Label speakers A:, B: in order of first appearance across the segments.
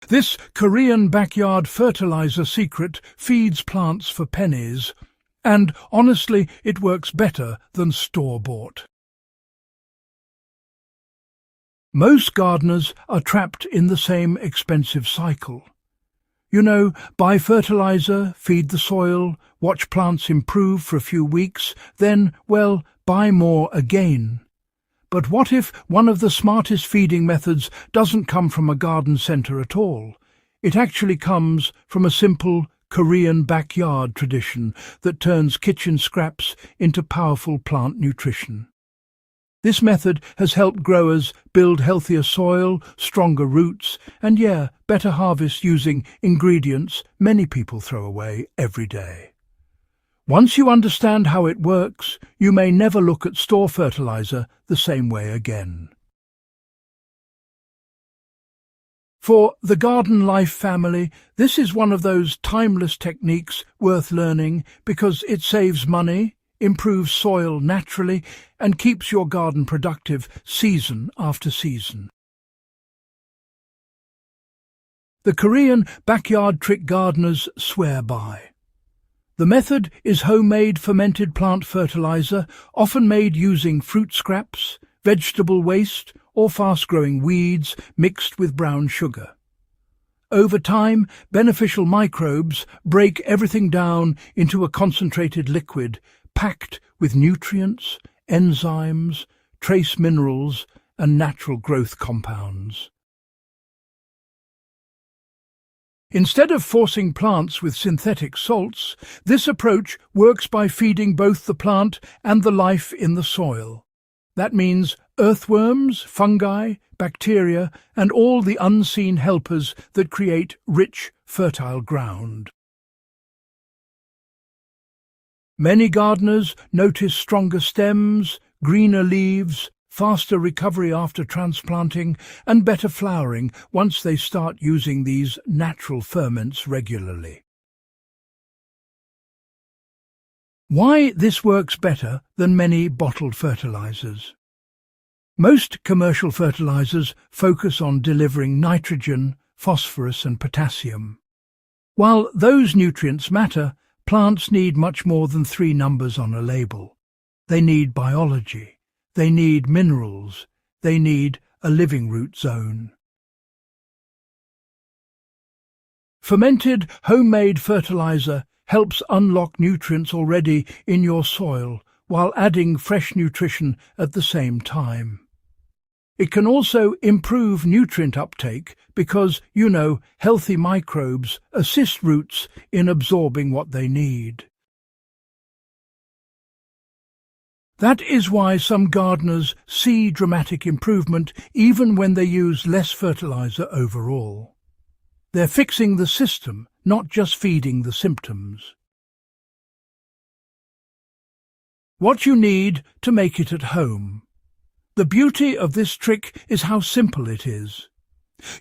A: This Korean backyard fertilizer secret feeds plants for pennies, and honestly, it works better than store-bought. Most gardeners are trapped in the same expensive cycle. You know, buy fertilizer, feed the soil, watch plants improve for a few weeks, then, well, buy more again. But what if one of the smartest feeding methods doesn't come from a garden centre at all? It actually comes from a simple Korean backyard tradition that turns kitchen scraps into powerful plant nutrition. This method has helped growers build healthier soil, stronger roots, and better harvests using ingredients many people throw away every day. Once you understand how it works, you may never look at store fertilizer the same way again. For the Garden Life family, this is one of those timeless techniques worth learning because it saves money, improves soil naturally, and keeps your garden productive season after season. The Korean backyard trick gardeners swear by. The method is homemade fermented plant fertilizer, often made using fruit scraps, vegetable waste, or fast-growing weeds mixed with brown sugar. Over time, beneficial microbes break everything down into a concentrated liquid packed with nutrients, enzymes, trace minerals, and natural growth compounds. Instead of forcing plants with synthetic salts, this approach works by feeding both the plant and the life in the soil. That means earthworms, fungi, bacteria, and all the unseen helpers that create rich, fertile ground. Many gardeners notice stronger stems, greener leaves, faster recovery after transplanting, and better flowering once they start using these natural ferments regularly. Why this works better than many bottled fertilizers? Most commercial fertilizers focus on delivering nitrogen, phosphorus, and potassium. While those nutrients matter, plants need much more than 3 numbers on a label. They need biology. They need minerals. They need a living root zone. Fermented, homemade fertilizer helps unlock nutrients already in your soil while adding fresh nutrition at the same time. It can also improve nutrient uptake because, healthy microbes assist roots in absorbing what they need. That is why some gardeners see dramatic improvement even when they use less fertilizer overall. They're fixing the system, not just feeding the symptoms. What you need to make it at home. The beauty of this trick is how simple it is.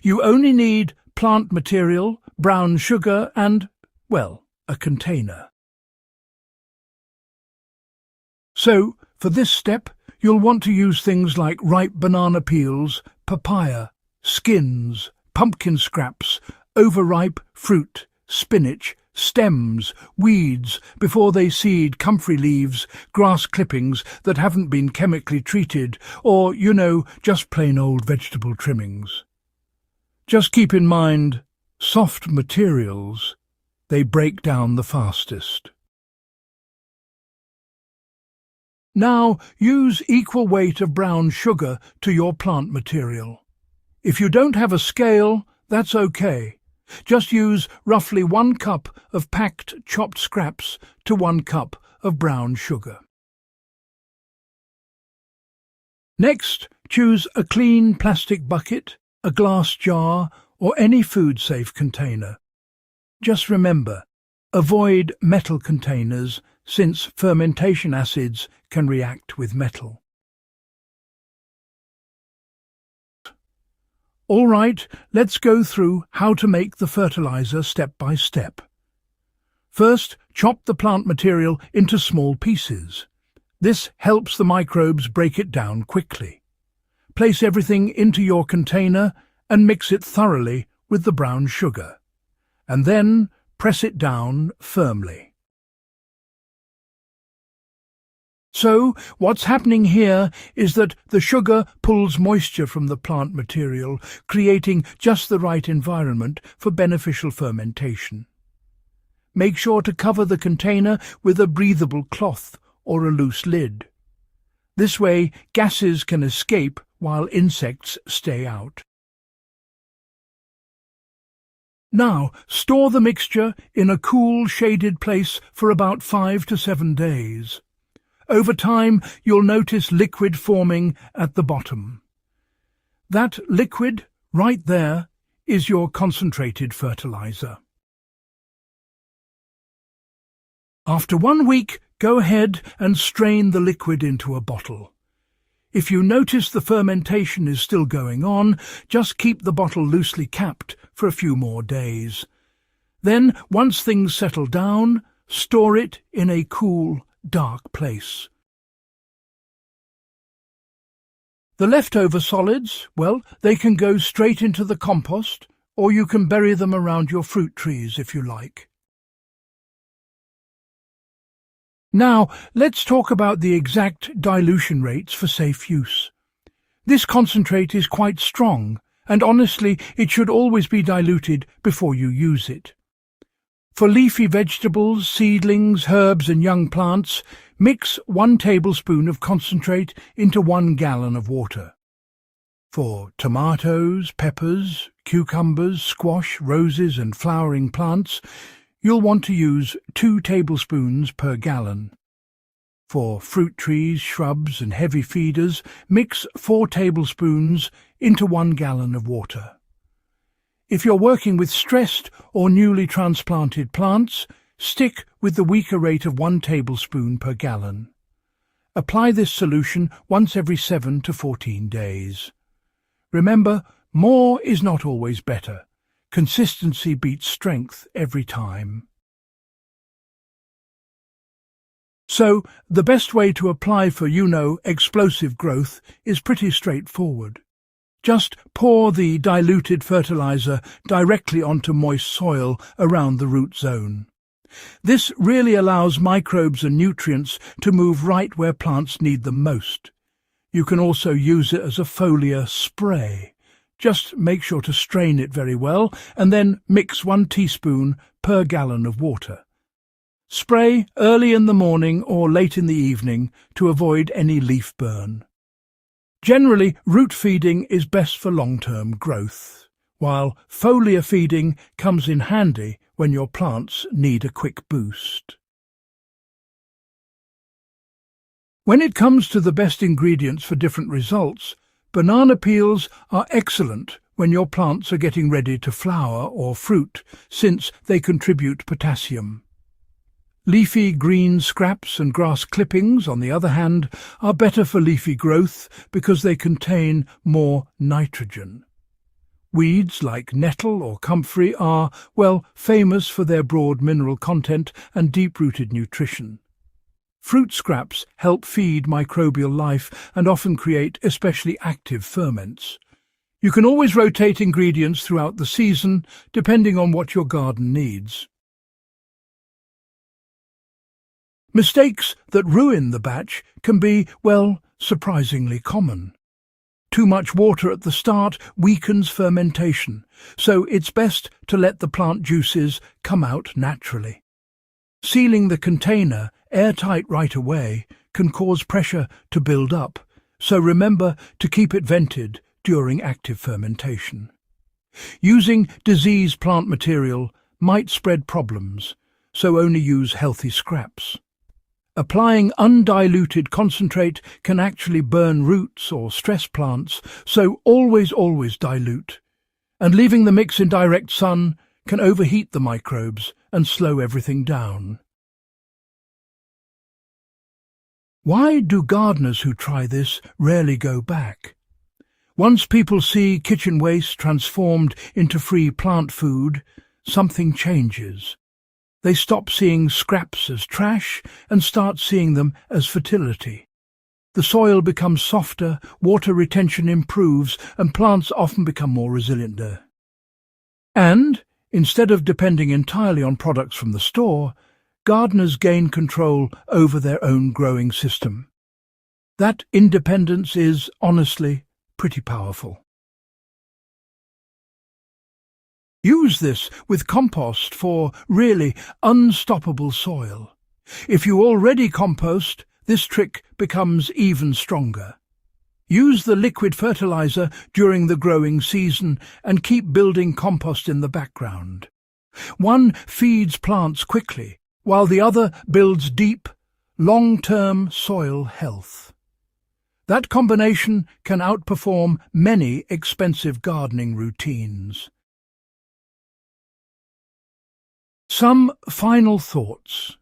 A: You only need plant material, brown sugar and, a container. So, for this step, you'll want to use things like ripe banana peels, papaya, skins, pumpkin scraps, overripe fruit, spinach, stems, weeds before they seed, comfrey leaves, grass clippings that haven't been chemically treated, or, just plain old vegetable trimmings. Just keep in mind, soft materials, they break down the fastest. Now use equal weight of brown sugar to your plant material. If you don't have a scale, that's okay. Just use roughly 1 cup of packed chopped scraps to 1 cup of brown sugar. Next, choose a clean plastic bucket, a glass jar, or any food-safe container. Just remember, avoid metal containers since fermentation acids can react with metal. All right, let's go through how to make the fertilizer step by step. First, chop the plant material into small pieces. This helps the microbes break it down quickly. Place everything into your container and mix it thoroughly with the brown sugar, and then press it down firmly. So, what's happening here is that the sugar pulls moisture from the plant material, creating just the right environment for beneficial fermentation. Make sure to cover the container with a breathable cloth or a loose lid. This way, gases can escape while insects stay out. Now, store the mixture in a cool, shaded place for about 5 to 7 days. Over time, you'll notice liquid forming at the bottom. That liquid, right there, is your concentrated fertilizer. After 1 week, go ahead and strain the liquid into a bottle. If you notice the fermentation is still going on, just keep the bottle loosely capped for a few more days. Then, once things settle down, store it in a cool, dark place. The leftover solids, well, they can go straight into the compost, or you can bury them around your fruit trees if you like. Now, let's talk about the exact dilution rates for safe use. This concentrate is quite strong, and honestly, it should always be diluted before you use it. For leafy vegetables, seedlings, herbs and young plants, mix 1 tablespoon of concentrate into 1 gallon of water. For tomatoes, peppers, cucumbers, squash, roses and flowering plants, you'll want to use 2 tablespoons per gallon. For fruit trees, shrubs and heavy feeders, mix 4 tablespoons into 1 gallon of water. If you're working with stressed or newly transplanted plants, stick with the weaker rate of 1 tablespoon per gallon. Apply this solution once every 7 to 14 days. Remember, more is not always better. Consistency beats strength every time. So, the best way to apply for, explosive growth is pretty straightforward. Just pour the diluted fertilizer directly onto moist soil around the root zone. This really allows microbes and nutrients to move right where plants need them most. You can also use it as a foliar spray. Just make sure to strain it very well and then mix 1 teaspoon per gallon of water. Spray early in the morning or late in the evening to avoid any leaf burn. Generally, root feeding is best for long-term growth, while foliar feeding comes in handy when your plants need a quick boost. When it comes to the best ingredients for different results, banana peels are excellent when your plants are getting ready to flower or fruit, since they contribute potassium. Leafy green scraps and grass clippings, on the other hand, are better for leafy growth because they contain more nitrogen. Weeds like nettle or comfrey are, famous for their broad mineral content and deep-rooted nutrition. Fruit scraps help feed microbial life and often create especially active ferments. You can always rotate ingredients throughout the season, depending on what your garden needs. Mistakes that ruin the batch can be, surprisingly common. Too much water at the start weakens fermentation, so it's best to let the plant juices come out naturally. Sealing the container airtight right away can cause pressure to build up, so remember to keep it vented during active fermentation. Using diseased plant material might spread problems, so only use healthy scraps. Applying undiluted concentrate can actually burn roots or stress plants, so always dilute. And leaving the mix in direct sun can overheat the microbes and slow everything down. Why do gardeners who try this rarely go back? Once people see kitchen waste transformed into free plant food, something changes. They stop seeing scraps as trash and start seeing them as fertility. The soil becomes softer, water retention improves, and plants often become more resilient. And, instead of depending entirely on products from the store, gardeners gain control over their own growing system. That independence is, honestly, pretty powerful. Use this with compost for really unstoppable soil. If you already compost, this trick becomes even stronger. Use the liquid fertilizer during the growing season and keep building compost in the background. One feeds plants quickly, while the other builds deep, long-term soil health. That combination can outperform many expensive gardening routines. Some final thoughts.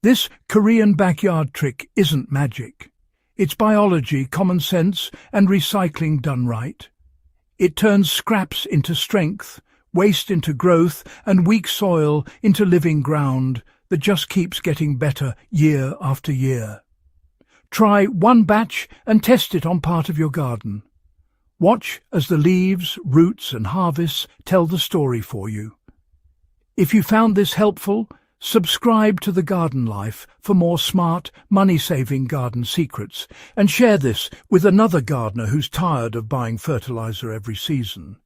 A: This Korean backyard trick isn't magic. It's biology, common sense, and recycling done right. It turns scraps into strength, waste into growth, and weak soil into living ground that just keeps getting better year after year. Try one batch and test it on part of your garden. Watch as the leaves, roots, and harvests tell the story for you. If you found this helpful, subscribe to The Garden Life for more smart, money-saving garden secrets, and share this with another gardener who's tired of buying fertilizer every season.